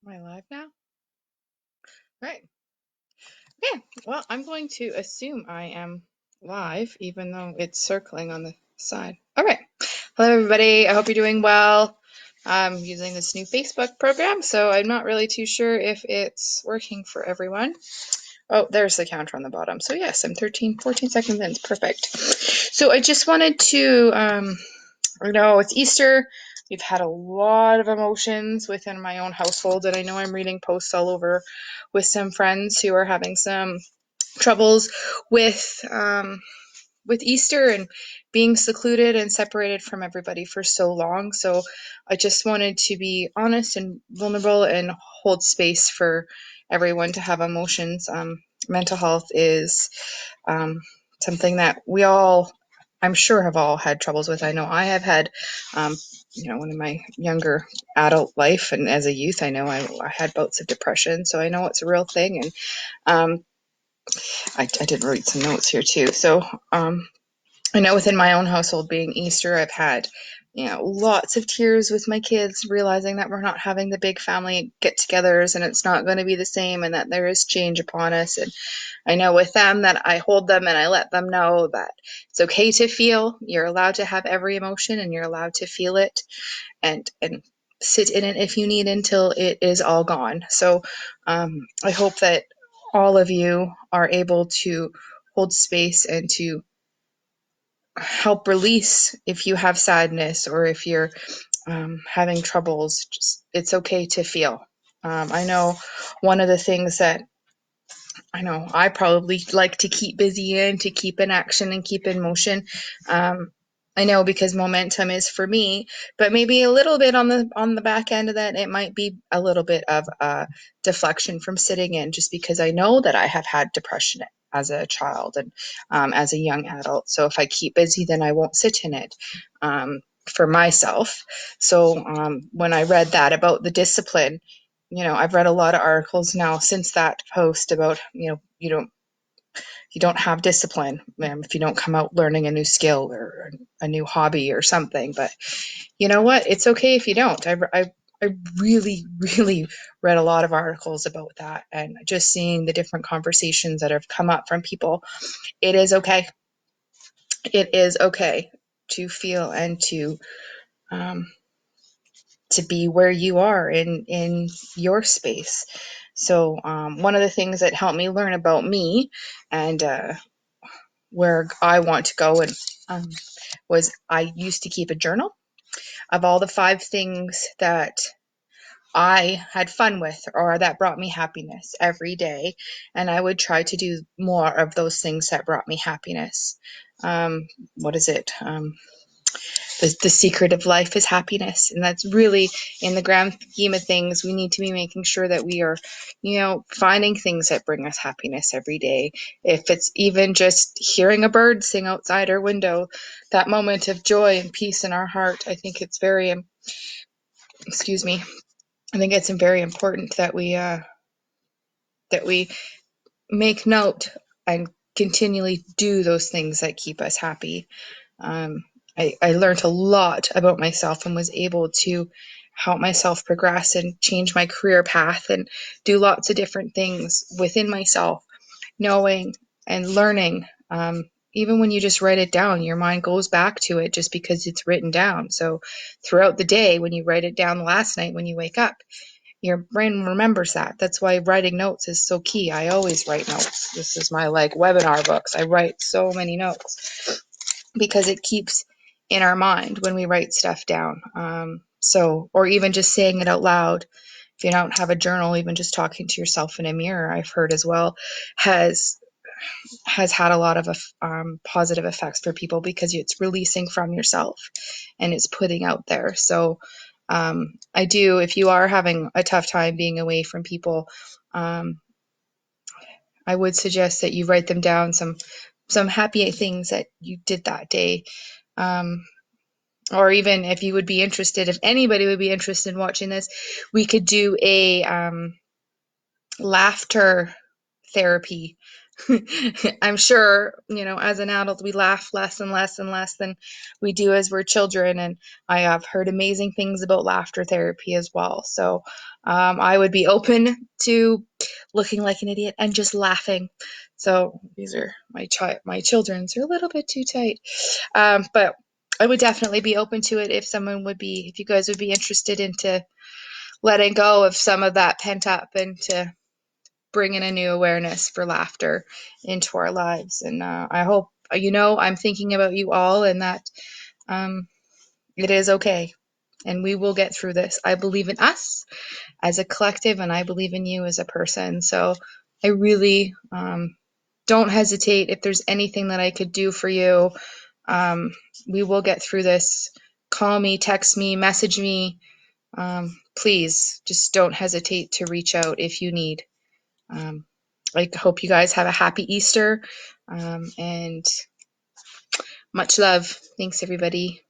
Am I live now? Right. Okay. Well, I'm going to assume I am live, even though it's circling on the side. All right. Hello, everybody. I hope you're doing well. I'm using this new Facebook program, so I'm not really too sure if it's working for everyone. Oh, there's the counter on the bottom. So yes, I'm 14 seconds in. It's perfect. So I just wanted to, I know it's Easter. We've had a lot of emotions within my own household, and I know I'm reading posts all over with some friends who are having some troubles with Easter and being secluded and separated from everybody for so long. So I just wanted to be honest and vulnerable and hold space for everyone to have emotions. Mental health is something that we all, I'm sure, have all had troubles with. I know I have had, one of my younger adult life, and as a youth, I know I had bouts of depression, so I know it's a real thing. And I did write some notes here too. So I know within my own household, being Easter, I've had, lots of tears with my kids, realizing that we're not having the big family get-togethers, and it's not going to be the same, and that there is change upon us. And I know with them that I hold them and I let them know that it's okay to feel. You're allowed to have every emotion, and you're allowed to feel it, and sit in it if you need until it is all gone. So I hope that all of you are able to hold space and to help release if you have sadness, or if you're having troubles. It's okay to feel. I know one of the things that I know I probably like to keep busy in, to keep in action and keep in motion. I know, because momentum is for me, but maybe a little bit on the back end of that, it might be a little bit of a deflection from sitting in, just because I know that I have had depression as a child and as a young adult. So if I keep busy, then I won't sit in it. For myself. So when I read that about the discipline, I've read a lot of articles now since that post about, you don't have discipline if you don't come out learning a new skill or a new hobby or something. But you know what? It's okay if you don't. I really, really read a lot of articles about that, and just seeing the different conversations that have come up from people. It is okay. It is okay to feel and um, to be where you are in your space. So one of the things that helped me learn about me and where I want to go, and was I used to keep a journal of all the 5 things that I had fun with or that brought me happiness every day, and I would try to do more of those things that brought me happiness. What is it? The secret of life is happiness, and that's really, in the grand scheme of things, we need to be making sure that we are, finding things that bring us happiness every day. If it's even just hearing a bird sing outside our window, that moment of joy and peace in our heart, I think it's very, excuse me, I think it's very important that we make note and continually do those things that keep us happy. Um, I learned a lot about myself and was able to help myself progress and change my career path and do lots of different things within myself, knowing and learning. Even when you just write it down, your mind goes back to it just because it's written down. So throughout the day, when you write it down last night, when you wake up, your brain remembers that. That's why writing notes is so key. I always write notes. This is my webinar books. I write so many notes because it keeps in our mind when we write stuff down. Or even just saying it out loud. If you don't have a journal, even just talking to yourself in a mirror, I've heard as well, has had a lot of positive effects for people, because it's releasing from yourself and it's putting out there. So I do, if you are having a tough time being away from people, I would suggest that you write them down, some happy things that you did that day. Or even if you would be interested, if anybody would be interested in watching this, we could do a laughter therapy I'm sure, as an adult, we laugh less and less and less than we do as we're children. And I have heard amazing things about laughter therapy as well. So I would be open to looking like an idiot and just laughing. So these are my children's are a little bit too tight. But I would definitely be open to it if you guys would be interested into letting go of some of that pent up and to bring in a new awareness for laughter into our lives. And I hope, I'm thinking about you all and that um, it is okay. And we will get through this. I believe in us as a collective, and I believe in you as a person. So I really don't hesitate if there's anything that I could do for you. Um, we will get through this. Call me, text me, message me. Please just don't hesitate to reach out if you need. Um, I hope you guys have a happy Easter and much love. Thanks, everybody.